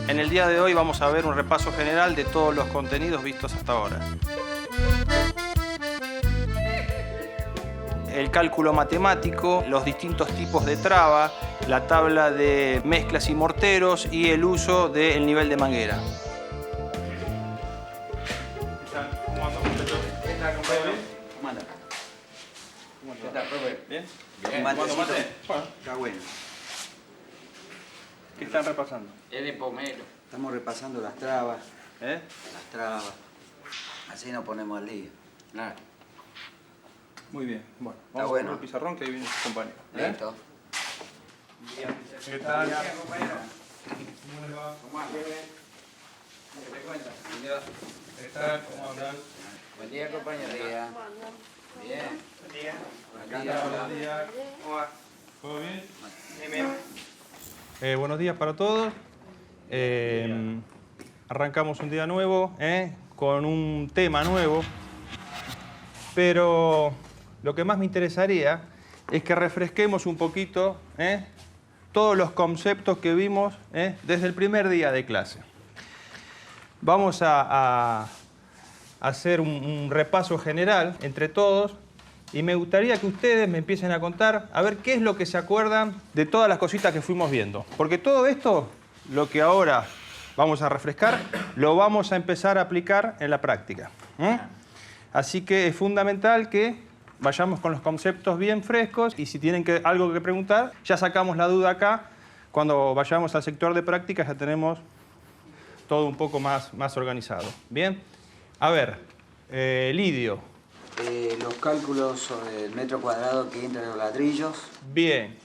En el día de hoy vamos a ver un repaso general de todos los contenidos vistos hasta ahora. El cálculo matemático, los distintos tipos de traba, la tabla de mezclas y morteros y el uso del nivel de manguera. ¿Cómo anda, muchachos? ¿Qué tal, compañero? ¿Cómo anda? ¿Qué tal, profe? ¿Bien? Bien. ¿Mate? Bueno, está bueno. ¿Qué están repasando? Es de pomelo. Estamos repasando las trabas. ¿Eh? Las trabas. Así nos ponemos al día. Claro. Muy bien. Bueno, Está vamos bueno. a ver el pizarrón que ahí viene su compañero. Listo. ¿Qué tal? compañero? ¿Cómo les va? ¿Cómo andas? ¿Qué te cuentas? ¿Qué tal? ¿Cómo andan? Buen día, compañero. Bien. Buen día. Buen día. Buenos días. ¿Cómo va? ¿Todo bien? Bien. Buenos días para todos. Arrancamos un día nuevo, con un tema nuevo, pero lo que más me interesaría es que refresquemos un poquito todos los conceptos que vimos desde el primer día de clase. Vamos a hacer un repaso general entre todos y me gustaría que ustedes me empiecen a contar a ver qué es lo que se acuerdan de todas las cositas que fuimos viendo. Porque todo esto, lo que ahora vamos a refrescar, lo vamos a empezar a aplicar en la práctica. Así que es fundamental que vayamos con los conceptos bien frescos y si tienen algo que preguntar, ya sacamos la duda acá. Cuando vayamos al sector de práctica ya tenemos todo un poco más organizado. ¿Bien? A ver, Lidio. Los cálculos sobre el metro cuadrado que entra en los ladrillos. Bien.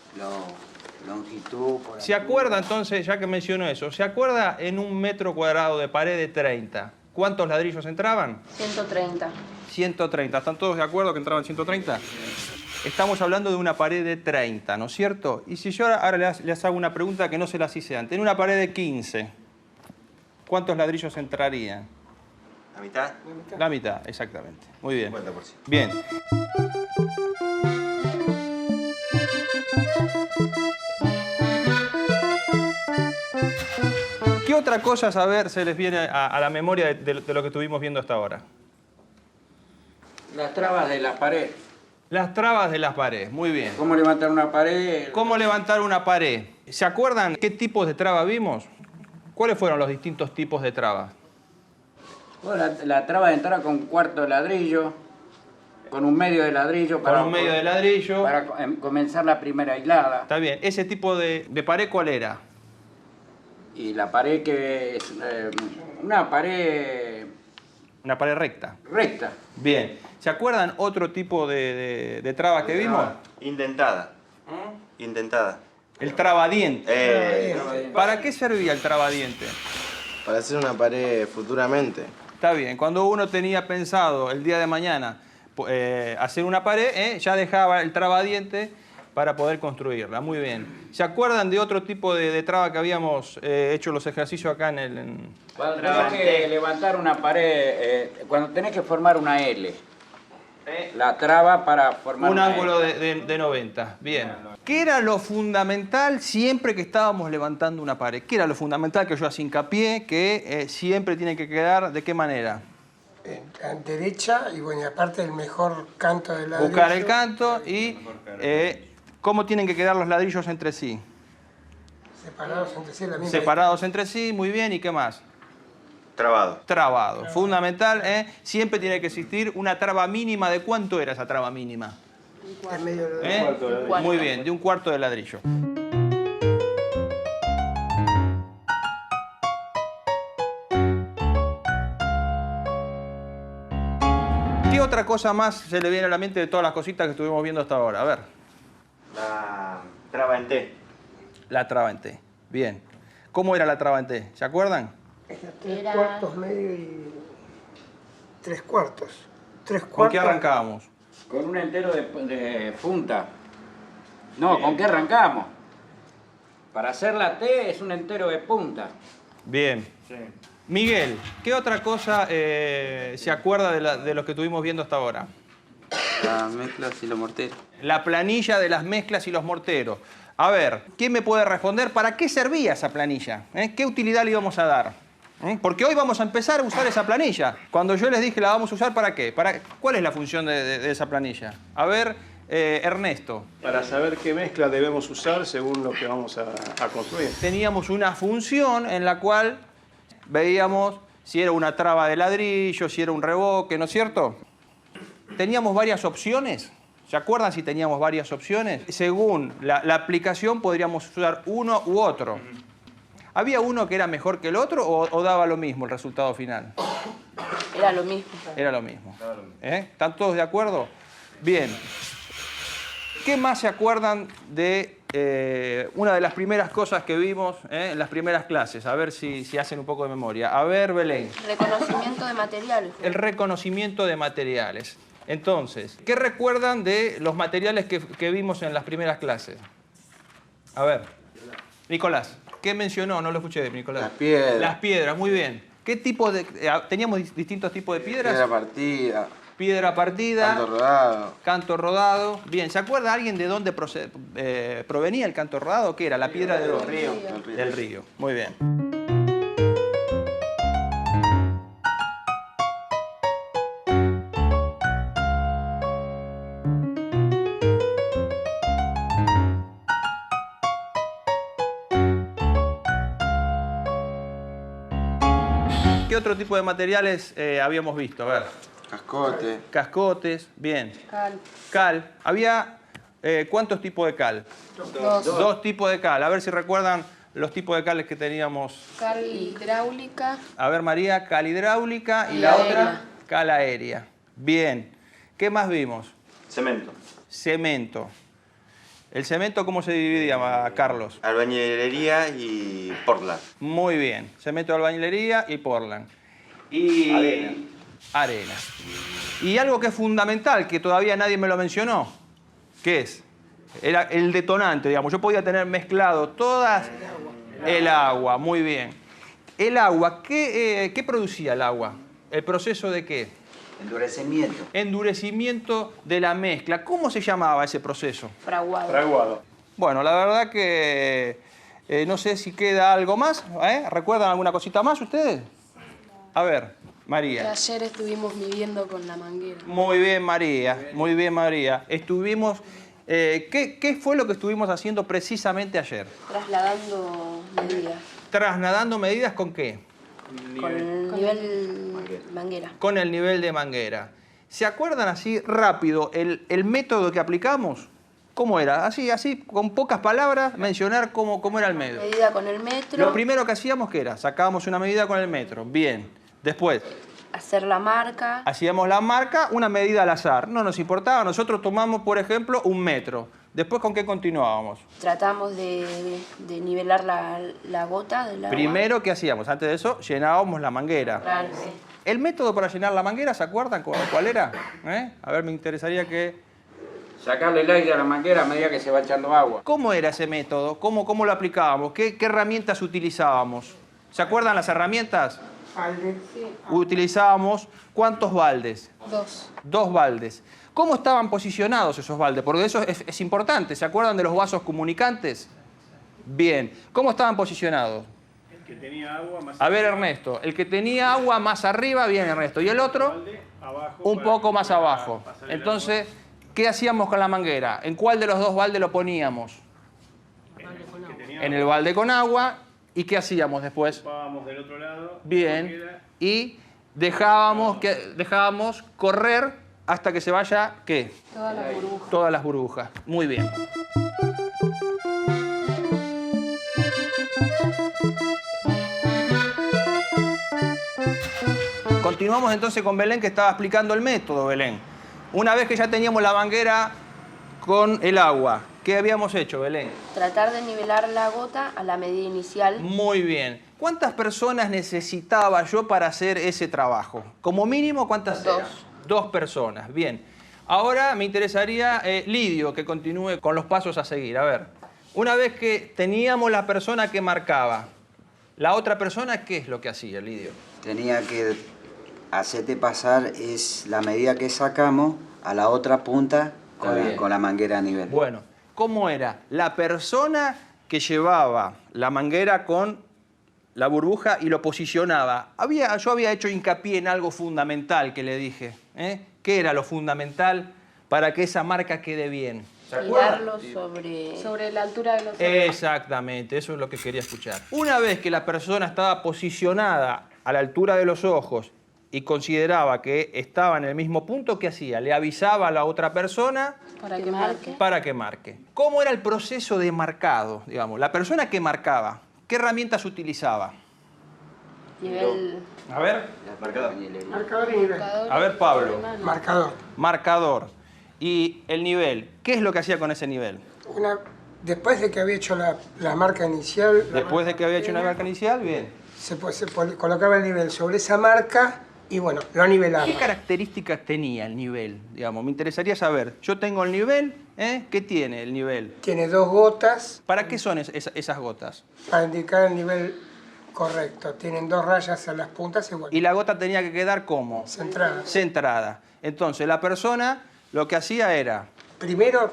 Longitud. Por ¿Se acuerda entonces, ya que mencionó eso, se acuerda en un metro cuadrado de pared de 30, cuántos ladrillos entraban? 130. 130. ¿Están todos de acuerdo que entraban 130? Estamos hablando de una pared de 30, ¿no es cierto? Y si yo ahora les hago una pregunta que no se las hice antes. En una pared de 15, ¿cuántos ladrillos entrarían? ¿La mitad? La mitad, exactamente. Muy bien. 50%. Bien. ¿Qué otra cosa, a ver, se les viene a la memoria de lo que estuvimos viendo hasta ahora? Las trabas de la pared. Las trabas de las paredes, muy bien. ¿Cómo levantar una pared? ¿Cómo levantar una pared? ¿Se acuerdan qué tipos de traba vimos? ¿Cuáles fueron los distintos tipos de trabas? Bueno, la traba de entrada con un cuarto de ladrillo, con un medio de ladrillo. Con un medio de ladrillo. Para comenzar la primera hilada. Está bien. ¿Ese tipo de pared cuál era? Y la pared que es una pared Una pared recta. recta. Bien. ¿Se acuerdan otro tipo de traba que vimos? Indentada. Indentada. El trabadiente. ¿Para qué servía el trabadiente? Para hacer una pared futuramente. Está bien. Cuando uno tenía pensado el día de mañana hacer una pared, ya dejaba el trabadiente para poder construirla. Muy bien. ¿Se acuerdan de otro tipo de traba que habíamos hecho los ejercicios acá en el... Cuando tenés que levantar una pared, cuando tenés que formar una L, la traba para formar un una ángulo L. de 90. Bien. ¿Qué era lo fundamental siempre que estábamos levantando una pared? ¿Qué era lo fundamental que yo hacía hincapié que siempre tiene que quedar? ¿De qué manera? derecha y bueno, y aparte el mejor canto del ladrillo. Buscar el canto y cómo tienen que quedar los ladrillos entre sí. Separados entre sí, la misma Separados entre sí, muy bien. ¿Y qué más? Trabado. Trabado. Fundamental, siempre tiene que existir una traba mínima. ¿De cuánto era esa traba mínima? distancia. En medio de Muy bien, de un cuarto de ladrillo. ¿Qué otra cosa más se le viene a la mente de todas las cositas que estuvimos viendo hasta ahora? A ver. La traba en T. La traba en T. Bien. ¿Cómo era la traba en T? ¿Se acuerdan? tres cuartos, medio y 3/4. 3/4. ¿Con qué arrancábamos? Con un entero de punta. No, ¿con qué arrancamos? Para hacer la T es un entero de punta. Bien. Sí. Miguel, ¿qué otra cosa se acuerda de lo que estuvimos viendo hasta ahora? Las mezclas y los morteros. La planilla de las mezclas y los morteros. A ver, ¿quién me puede responder para qué servía esa planilla? ¿Qué utilidad le íbamos a dar? Porque hoy vamos a empezar a usar esa planilla. Cuando yo les dije la vamos a usar, ¿para qué? ¿Cuál es la función de esa planilla? A ver, Ernesto. Para saber qué mezcla debemos usar según lo que vamos a construir. Teníamos una función en la cual veíamos si era una traba de ladrillo, si era un revoque, ¿no es cierto? Teníamos varias opciones. ¿Se acuerdan si teníamos varias opciones? Según la aplicación podríamos usar uno u otro. ¿Había uno que era mejor que el otro o daba lo mismo el resultado final? Era lo mismo. Era lo mismo. ¿Están todos de acuerdo? Bien. ¿Qué más se acuerdan de una de las primeras cosas que vimos en las primeras clases? A ver si hacen un poco de memoria. A ver, Belén. Reconocimiento de materiales. El reconocimiento de materiales. Entonces, ¿qué recuerdan de los materiales que vimos en las primeras clases? A ver, Nicolás, ¿qué mencionó? No lo escuché, Nicolás. Las piedras. Las piedras, muy bien. ¿Qué tipo de...? ¿Teníamos distintos tipos de piedras? Piedra partida. Piedra partida. Canto rodado. Canto rodado. Bien, ¿se acuerda alguien de dónde provenía el canto rodado? ¿Qué era? ¿La piedra de dónde? Río. Del río. Muy bien. ¿Qué otro tipo de materiales habíamos visto? A ver. Cascote. Cascotes, bien. Cal. Cal. Había, ¿cuántos tipos de cal? Dos. Dos tipos de cal. A ver si recuerdan los tipos de cales que teníamos. Cal hidráulica. A ver, María, cal hidráulica y Y la aérea. otra, cal aérea. Bien. ¿Qué más vimos? Cemento. Cemento. ¿El cemento cómo se dividía, Carlos? Albañilería y Portland. Muy bien. Cemento de albañilería y Portland. Y Arena. arena. Y algo que es fundamental, que todavía nadie me lo mencionó. ¿Qué es? Era el detonante, digamos. Yo podía tener mezclado todas... El agua, muy bien. El agua, ¿qué producía el agua? ¿El proceso de qué? Endurecimiento. Endurecimiento de la mezcla. ¿Cómo se llamaba ese proceso? Fraguado. Fraguado. Bueno, la verdad que no sé si queda algo más. ¿Recuerdan alguna cosita más ustedes? A ver, María. Ayer estuvimos midiendo con la manguera. Muy bien, María. Muy bien, María. Estuvimos... ¿qué fue lo que estuvimos haciendo precisamente ayer? Trasladando medidas. ¿Trasladando medidas con qué? Con el nivel manguera. Con el nivel de manguera. ¿Se acuerdan así rápido el método que aplicamos? ¿Cómo era? Así, con pocas palabras, mencionar cómo era el método. Medida con el metro. Lo primero que hacíamos, ¿qué era? Sacábamos una medida con el metro. Bien. Después, Hacer la marca. hacíamos la marca, una medida al azar. No nos importaba. Nosotros tomamos, por ejemplo, 1 metro. Después, ¿con qué continuábamos? Tratamos de nivelar la gota del agua. Primero, ¿qué hacíamos? Antes de eso, llenábamos la manguera. Claro, sí. El método para llenar la manguera, ¿se acuerdan cuál era? A ver, me interesaría que... Sacarle el aire a la manguera a medida que se va echando agua. ¿Cómo era ese método? ¿Cómo lo aplicábamos? ¿Qué herramientas utilizábamos? ¿Se acuerdan las herramientas? balde. Utilizábamos, ¿cuántos baldes? 2. 2 baldes. ¿Cómo estaban posicionados esos baldes? Porque eso es importante. ¿Se acuerdan de los vasos comunicantes? Bien. ¿Cómo estaban posicionados? Que tenía agua más A ver, arriba, Ernesto, el que tenía agua más arriba, bien, Ernesto. ¿Y el otro? balde abajo Un para poco que más pueda abajo. pasar el Entonces, ¿qué hacíamos con la manguera? ¿En cuál de los dos baldes lo poníamos? agua que tenía En agua. el balde con agua. ¿Y qué hacíamos después? Ocupábamos del otro lado. Bien. queda Y dejábamos correr hasta que se vaya, ¿qué? Todas las burbujas. Todas las burbujas. Muy bien. Continuamos entonces con Belén, que estaba explicando el método, Belén. Una vez que ya teníamos la manguera con el agua, ¿qué habíamos hecho, Belén? Tratar de nivelar la gota a la medida inicial. Muy bien. ¿Cuántas personas necesitaba yo para hacer ese trabajo? Como mínimo, ¿cuántas? Dos. eran? 2 personas. Bien. Ahora me interesaría, Lidio, que continúe con los pasos a seguir. A ver, una vez que teníamos la persona que marcaba, ¿la otra persona qué es lo que hacía, Lidio? Tenía que hacerte pasar es la medida que sacamos a la otra punta Está bien. con la manguera a nivel. Bueno, ¿cómo era? La persona que llevaba la manguera con la burbuja y lo posicionaba. Yo había hecho hincapié en algo fundamental que le dije. ¿Qué era lo fundamental para que esa marca quede bien? ¿Se acuerdan? Tirarlo sobre la altura de los ojos. Exactamente, eso es lo que quería escuchar. Una vez que la persona estaba posicionada a la altura de los ojos y consideraba que estaba en el mismo punto, ¿qué hacía? Le avisaba a la otra persona Para que marque. para que marque. ¿Cómo era el proceso de marcado? Digamos, la persona que marcaba, ¿qué herramientas utilizaba? Nivel. A ver, Marcador. Marcador y nivel. a ver, Pablo. Marcador. Marcador. Y el nivel, ¿qué es lo que hacía con ese nivel? Después de que había hecho la marca inicial, Después de que había hecho una marca inicial, bien. se colocaba el nivel sobre esa marca y bueno, lo nivelaba. ¿Qué características tenía el nivel? Digamos, me interesaría saber. Yo tengo el nivel, ¿qué tiene el nivel? Tiene 2 gotas ¿Para qué son esas gotas? para indicar el nivel correcto. Tienen 2 rayas en las puntas y bueno, Y la gota tenía que quedar ¿cómo? centradas. Centrada. Entonces, la persona lo que hacía era... Primero,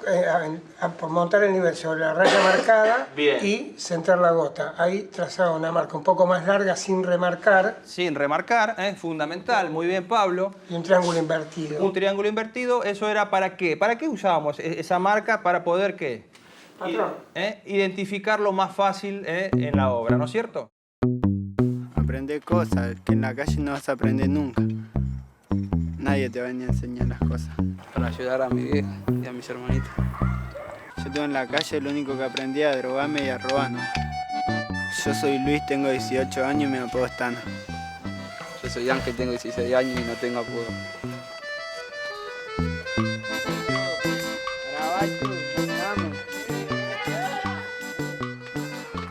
montar el nivel sobre la raya marcada Bien. y centrar la gota. Ahí trazaba una marca un poco más larga sin remarcar Sin remarcar, fundamental, muy bien, Pablo. y un triángulo invertido. Un triángulo invertido, ¿eso era para qué? ¿Para qué usábamos esa marca? Para poder, ¿qué? Patrón. Identificarlo más fácil en la obra, ¿no es cierto? Aprender cosas que en la calle no vas a aprender nunca. Nadie te va a venir a enseñar las cosas. Para ayudar a mi vieja y a mis hermanitos. Yo estuve en la calle, lo único que aprendí a drogarme y a robar. Yo soy Luis, tengo 18 años y me apodo Stana. Yo soy Ángel, tengo 16 años y no tengo apodo.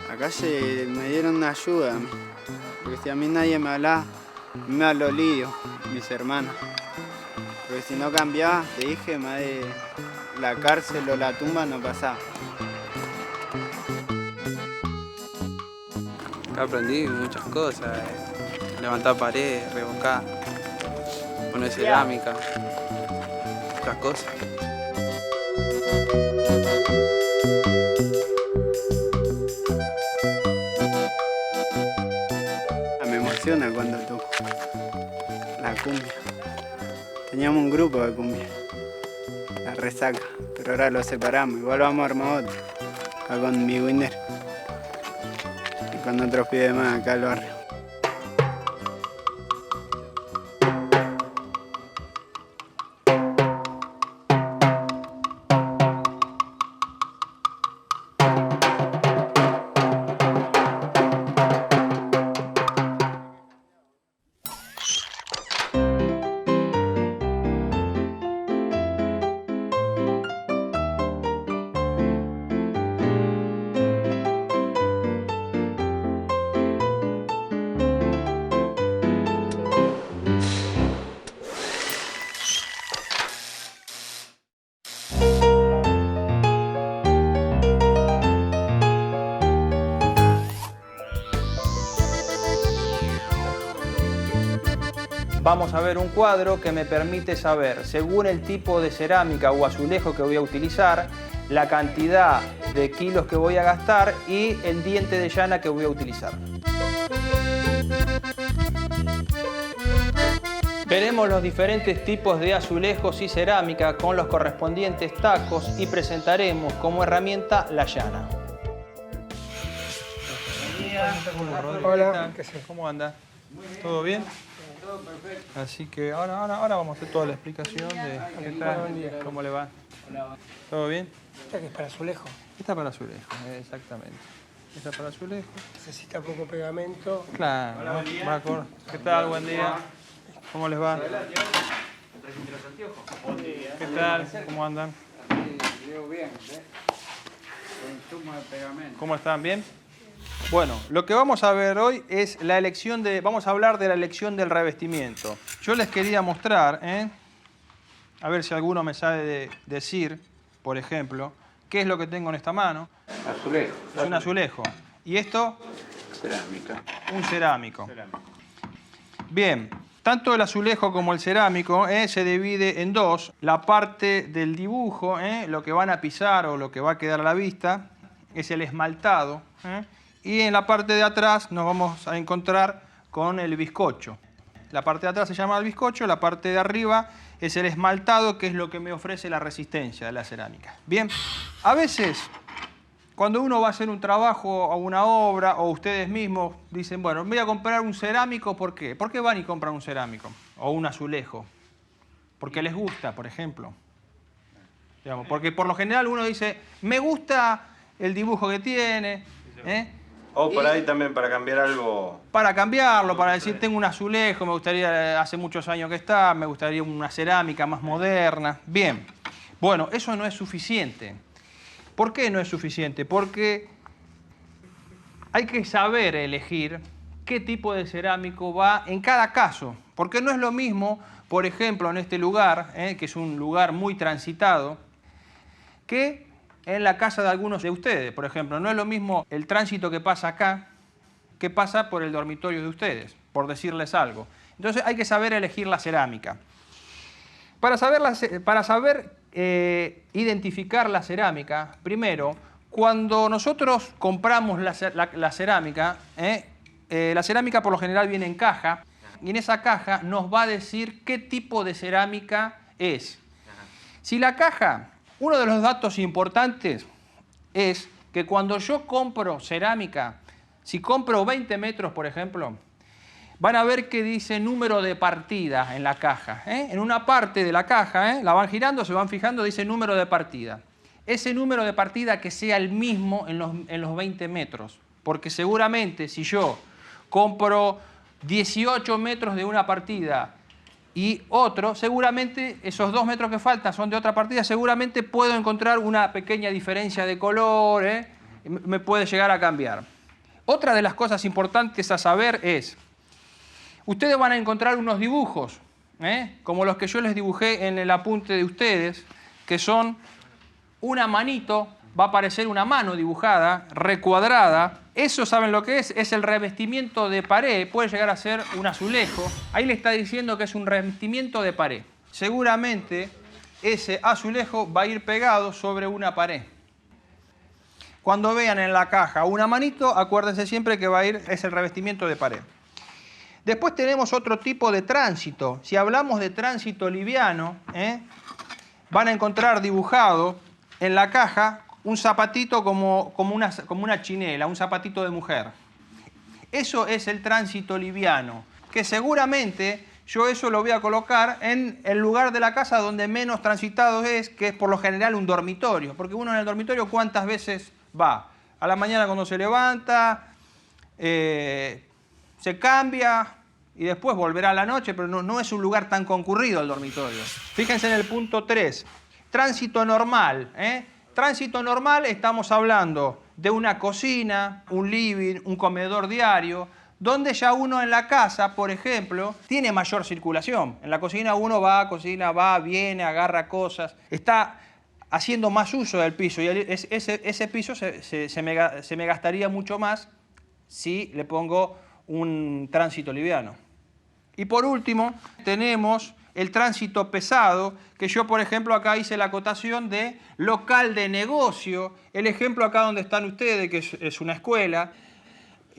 La calle me dieron una ayuda, porque si a mí nadie me hablaba, me habló Lidio, mis hermanos. Porque si no cambiaba, te dije, más de la cárcel o la tumba no pasaba. Acá aprendí muchas cosas, levantar paredes, revocar, poner cerámica, otras cosas. Me emociona cuando toco la cumbia. Teníamos un grupo de cumbia, la resaca, pero ahora lo separamos. Igual vamos a armar otro, acá con mi Winder y con otros pibes más acá al barrio. Vamos a ver un cuadro que me permite saber, según el tipo de cerámica o azulejo que voy a utilizar, la cantidad de kilos que voy a gastar y el diente de llana que voy a utilizar. Veremos los diferentes tipos de azulejos y cerámica con los correspondientes tacos y presentaremos como herramienta la llana. Hola. ¿Cómo anda? ¿Todo bien? Todo perfecto. Así que ahora vamos a hacer toda la explicación de qué tal, cómo le va. ¿Todo bien? Esta que es para azulejo. Esta para azulejo, exactamente. Esta para azulejo. Necesita poco pegamento. Claro, ¿no? Va acorde. ¿Qué tal? Buen día. ¿Cómo les va? ¿Qué tal? ¿Cómo andan? Veo bien, ¿ves? Consumo de pegamento. ¿Cómo están? ¿Bien? Bueno, lo que vamos a ver hoy es la elección de... Vamos a hablar de la elección del revestimiento. Yo les quería mostrar, a ver si alguno me sabe decir, por ejemplo, qué es lo que tengo en esta mano. Azulejo. Es un azulejo. ¿Y esto? Cerámica. Un cerámico. Bien, tanto el azulejo como el cerámico se divide en dos. La parte del dibujo, lo que van a pisar o lo que va a quedar a la vista, es el esmaltado. Y en la parte de atrás nos vamos a encontrar con el bizcocho. La parte de atrás se llama el bizcocho, la parte de arriba es el esmaltado, que es lo que me ofrece la resistencia de la cerámica. Bien, a veces cuando uno va a hacer un trabajo o una obra, o ustedes mismos dicen, bueno, voy a comprar un cerámico, ¿por qué? ¿Por qué van y compran un cerámico o un azulejo? Porque les gusta, por ejemplo. Digamos, porque por lo general uno dice, me gusta el dibujo que tiene, O por ahí también para cambiar algo. para cambiarlo, para decir, tengo un azulejo, me gustaría, hace muchos años que está, me gustaría una cerámica más moderna. Bien, bueno, eso no es suficiente. ¿Por qué no es suficiente? Porque hay que saber elegir qué tipo de cerámico va en cada caso. Porque no es lo mismo, por ejemplo, en este lugar, que es un lugar muy transitado, que en la casa de algunos de ustedes. Por ejemplo, no es lo mismo el tránsito que pasa acá que pasa por el dormitorio de ustedes, por decirles algo. Entonces hay que saber elegir la cerámica. Para saber identificar la cerámica, primero, cuando nosotros compramos la cerámica, la cerámica por lo general viene en caja, y en esa caja nos va a decir qué tipo de cerámica es. Si la caja... Uno de los datos importantes es que cuando yo compro cerámica, si compro 20 metros, por ejemplo, van a ver que dice número de partida en la caja. En una parte de la caja, la van girando, se van fijando, dice número de partida. Ese número de partida que sea el mismo en los 20 metros. Porque seguramente si yo compro 18 metros de una partida y otro, seguramente esos 2 metros que faltan son de otra partida, seguramente puedo encontrar una pequeña diferencia de color, me puede llegar a cambiar. Otra de las cosas importantes a saber es, ustedes van a encontrar unos dibujos, como los que yo les dibujé en el apunte de ustedes, que son una manito, va a aparecer una mano dibujada, recuadrada. Eso, ¿saben lo que es? Es el revestimiento de pared, puede llegar a ser un azulejo. Ahí le está diciendo que es un revestimiento de pared. Seguramente ese azulejo va a ir pegado sobre una pared. Cuando vean en la caja una manito, acuérdense siempre que va a ir, es el revestimiento de pared. Después tenemos otro tipo de tránsito. Si hablamos de tránsito liviano, van a encontrar dibujado en la caja un zapatito como una chinela, un zapatito de mujer. Eso es el tránsito liviano, que seguramente yo eso lo voy a colocar en el lugar de la casa donde menos transitado es, que es por lo general un dormitorio. Porque uno en el dormitorio, ¿cuántas veces va? A la mañana cuando se levanta, se cambia y después volverá a la noche, pero no es un lugar tan concurrido el dormitorio. Fíjense en el punto 3, tránsito normal, Tránsito normal, estamos hablando de una cocina, un living, un comedor diario, donde ya uno en la casa, por ejemplo, tiene mayor circulación. En la cocina uno va, viene, agarra cosas, está haciendo más uso del piso y ese piso se me gastaría mucho más si le pongo un tránsito liviano. Y por último, tenemos el tránsito pesado, que yo, por ejemplo, acá hice la acotación de local de negocio. El ejemplo acá donde están ustedes, que es una escuela.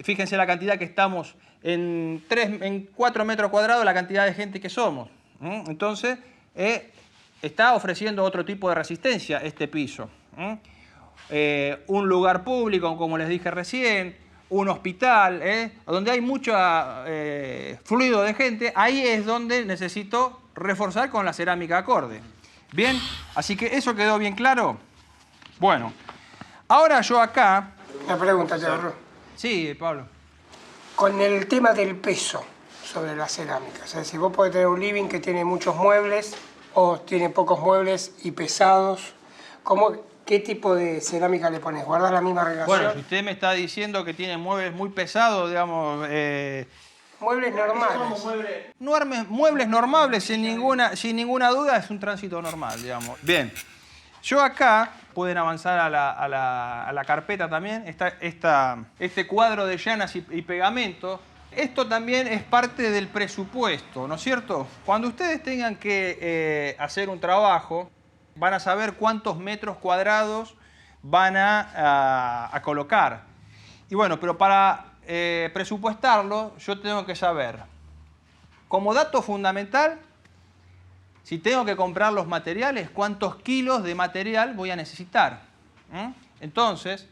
Fíjense la cantidad que estamos en 4 metros cuadrados, la cantidad de gente que somos. Entonces, está ofreciendo otro tipo de resistencia este piso. Un lugar público, como les dije recién, un hospital, donde hay mucho fluido de gente, ahí es donde necesito reforzar con la cerámica acorde. Bien, así que eso quedó bien claro. Bueno, ahora yo acá... Una pregunta, te ahorro. Sí, Pablo. Con el tema del peso sobre la cerámica, o sea, si vos podés tener un living que tiene muchos muebles o tiene pocos muebles y pesados, ¿qué tipo de cerámica le pones? ¿Guardas la misma relación? Bueno, si usted me está diciendo que tiene muebles muy pesados, digamos... muebles normales. Muebles normales, sin ninguna duda, es un tránsito normal, digamos. Bien, yo acá, pueden avanzar a la carpeta también, este cuadro de llanas y pegamento. Esto también es parte del presupuesto, ¿no es cierto? Cuando ustedes tengan que hacer un trabajo, van a saber cuántos metros cuadrados van a colocar. Y bueno, pero para presupuestarlo, yo tengo que saber, como dato fundamental, si tengo que comprar los materiales, cuántos kilos de material voy a necesitar. Entonces,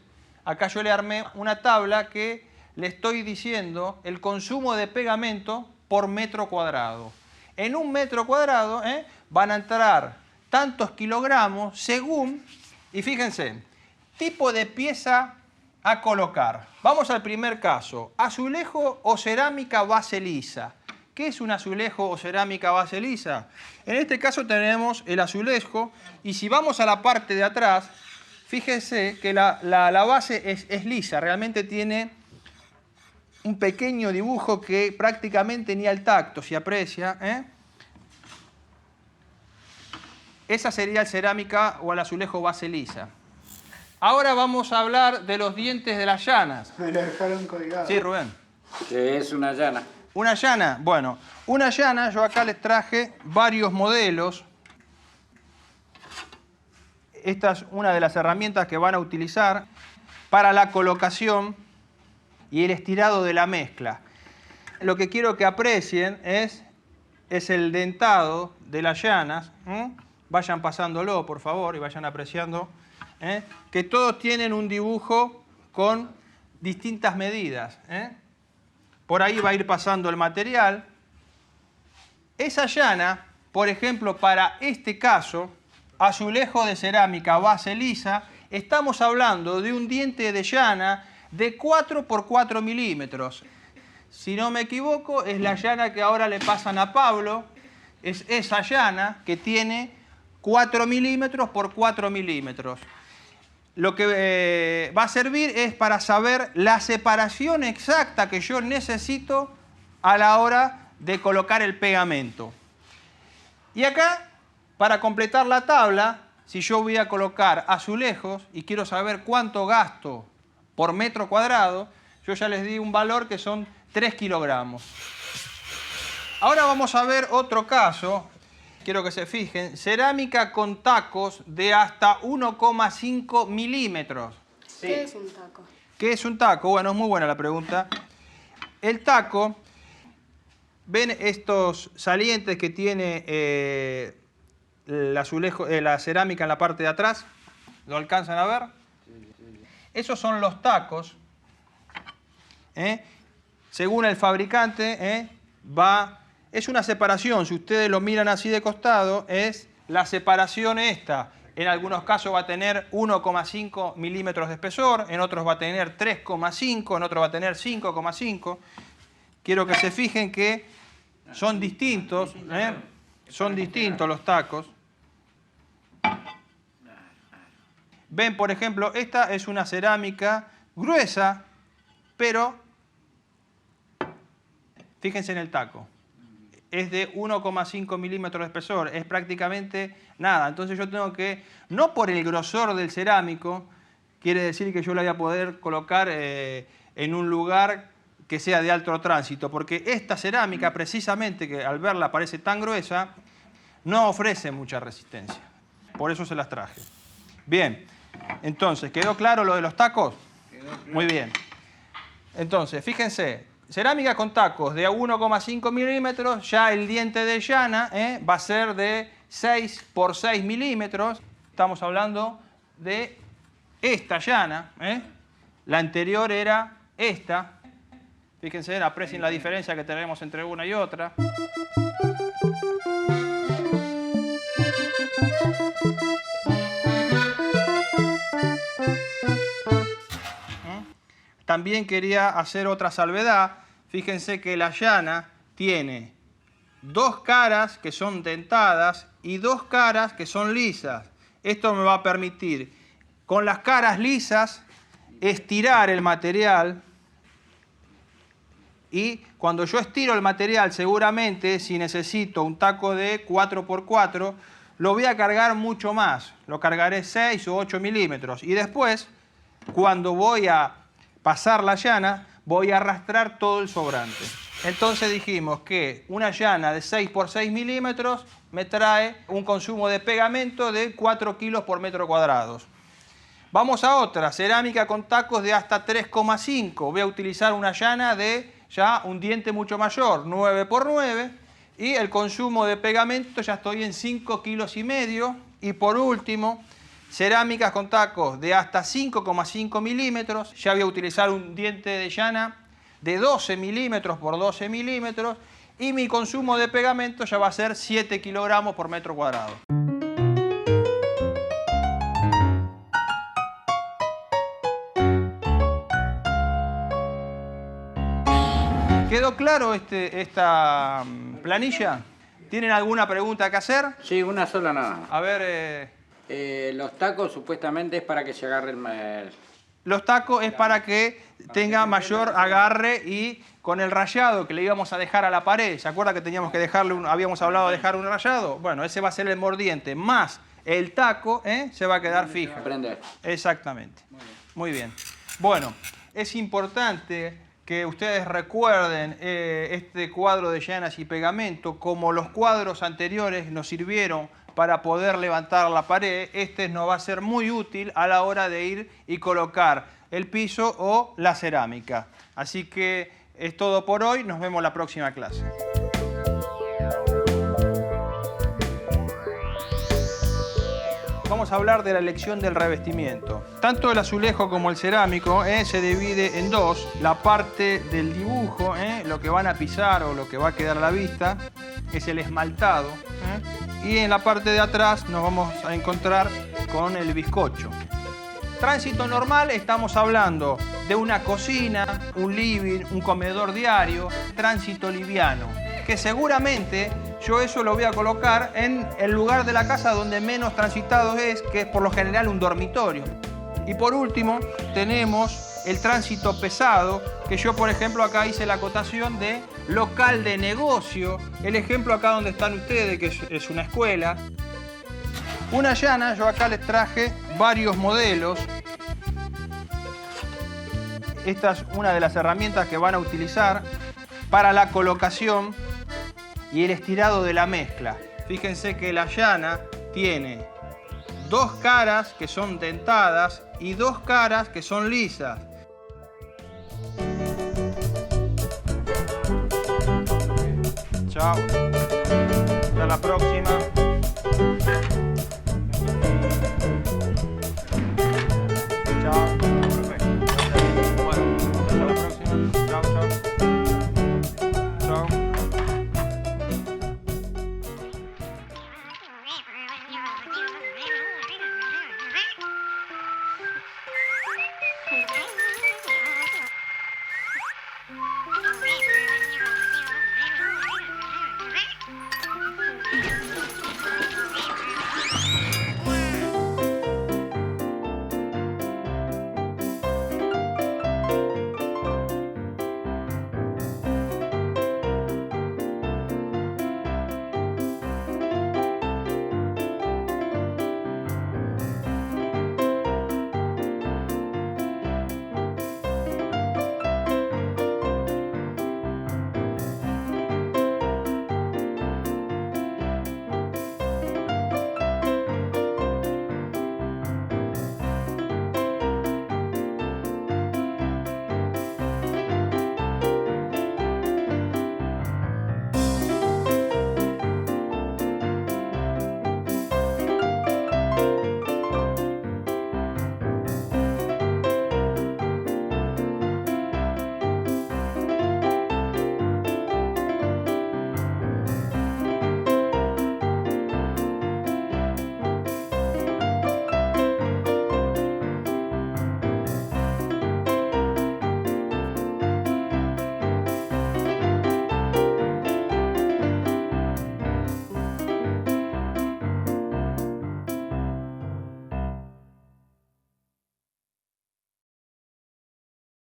acá yo le armé una tabla que le estoy diciendo el consumo de pegamento por metro cuadrado. En un metro cuadrado van a entrar tantos kilogramos según, y fíjense, tipo de pieza a colocar. Vamos al primer caso, azulejo o cerámica base lisa. ¿Qué es un azulejo o cerámica base lisa? En este caso tenemos el azulejo y si vamos a la parte de atrás, fíjense que la base es lisa, realmente tiene un pequeño dibujo que prácticamente ni al tacto se aprecia. Esa sería el cerámica o el azulejo base lisa. Ahora vamos a hablar de los dientes de las llanas. Me lo dejaron colgado. Sí, Rubén. ¿Qué es una llana? Una llana, bueno, una llana, yo acá les traje varios modelos. Esta es una de las herramientas que van a utilizar para la colocación y el estirado de la mezcla. Lo que quiero que aprecien es el dentado de las llanas. Vayan pasándolo, por favor, y vayan apreciando. Que todos tienen un dibujo con distintas medidas. Por ahí va a ir pasando el material. Esa llana, por ejemplo, para este caso, azulejo de cerámica base lisa, estamos hablando de un diente de llana de 4 por 4 milímetros. Si no me equivoco, es la llana que ahora le pasan a Pablo. Es esa llana que tiene 4 milímetros por 4 milímetros. Lo que va a servir es para saber la separación exacta que yo necesito a la hora de colocar el pegamento. Y acá, para completar la tabla, si yo voy a colocar azulejos y quiero saber cuánto gasto por metro cuadrado, yo ya les di un valor que son 3 kilogramos. Ahora vamos a ver otro caso. Quiero que se fijen, cerámica con tacos de hasta 1,5 milímetros. Sí. ¿Qué es un taco? ¿Qué es un taco? Bueno, es muy buena la pregunta. El taco, ¿ven estos salientes que tiene la cerámica en la parte de atrás? ¿Lo alcanzan a ver? Esos son los tacos. Según el fabricante, es una separación, si ustedes lo miran así de costado, es la separación esta. En algunos casos va a tener 1,5 milímetros de espesor, en otros va a tener 3,5, en otros va a tener 5,5. Quiero que se fijen que son distintos, son distintos los tacos. Ven, por ejemplo, esta es una cerámica gruesa, pero fíjense en el taco. Es de 1,5 milímetros de espesor, es prácticamente nada. Entonces yo tengo que, no por el grosor del cerámico, quiere decir que yo la voy a poder colocar en un lugar que sea de alto tránsito, porque esta cerámica, precisamente, que al verla parece tan gruesa, no ofrece mucha resistencia. Por eso se las traje. Bien, entonces, ¿quedó claro lo de los tacos? Muy bien. Entonces, fíjense, cerámica con tacos de 1,5 milímetros, ya el diente de llana va a ser de 6 por 6 milímetros. Estamos hablando de esta llana. La anterior era esta. Fíjense, aprecien la diferencia que tenemos entre una y otra. También quería hacer otra salvedad. Fíjense que la llana tiene 2 caras que son dentadas y 2 caras que son lisas. Esto me va a permitir, con las caras lisas, estirar el material. Y cuando yo estiro el material, seguramente, si necesito un taco de 4x4, lo voy a cargar mucho más. Lo cargaré 6 o 8 milímetros. Y después, cuando voy a pasar la llana, voy a arrastrar todo el sobrante. Entonces dijimos que una llana de 6 por 6 milímetros me trae un consumo de pegamento de 4 kilos por metro cuadrado. Vamos a otra, cerámica con tacos de hasta 3,5. Voy a utilizar una llana de ya un diente mucho mayor, 9 por 9. Y el consumo de pegamento ya estoy en 5,5 kilos. Y por último, cerámicas con tacos de hasta 5,5 milímetros. Ya voy a utilizar un diente de llana de 12 milímetros por 12 milímetros. Y mi consumo de pegamento ya va a ser 7 kilogramos por metro cuadrado. ¿Quedó claro esta planilla? ¿Tienen alguna pregunta que hacer? Sí, una sola nada. A ver... los tacos supuestamente es para que se agarre el... Los tacos es para que tenga mayor agarre y con el rayado que le íbamos a dejar a la pared. ¿Se acuerda que teníamos que dejarle habíamos hablado de dejar un rayado? Bueno, ese va a ser el mordiente más el taco, se va a quedar fija. Prender. Exactamente. Muy bien. Bueno, es importante que ustedes recuerden este cuadro de llanas y pegamento. Como los cuadros anteriores nos sirvieron para poder levantar la pared, este nos va a ser muy útil a la hora de ir y colocar el piso o la cerámica. Así que es todo por hoy, nos vemos la próxima clase. Vamos a hablar de la elección del revestimiento. Tanto el azulejo como el cerámico se divide en dos. La parte del dibujo, lo que van a pisar o lo que va a quedar a la vista, es el esmaltado. Y en la parte de atrás nos vamos a encontrar con el bizcocho. Tránsito normal, estamos hablando de una cocina, un living, un comedor diario. Tránsito liviano, que seguramente yo eso lo voy a colocar en el lugar de la casa donde menos transitado es, que es por lo general un dormitorio. Y por último tenemos el tránsito pesado, que yo por ejemplo acá hice la acotación de local de negocio. El ejemplo acá donde están ustedes, que es una escuela. Una llana, yo acá les traje varios modelos. Esta es una de las herramientas que van a utilizar para la colocación y el estirado de la mezcla. Fíjense que la llana tiene dos caras que son dentadas y dos caras que son lisas. Chao. Hasta la próxima.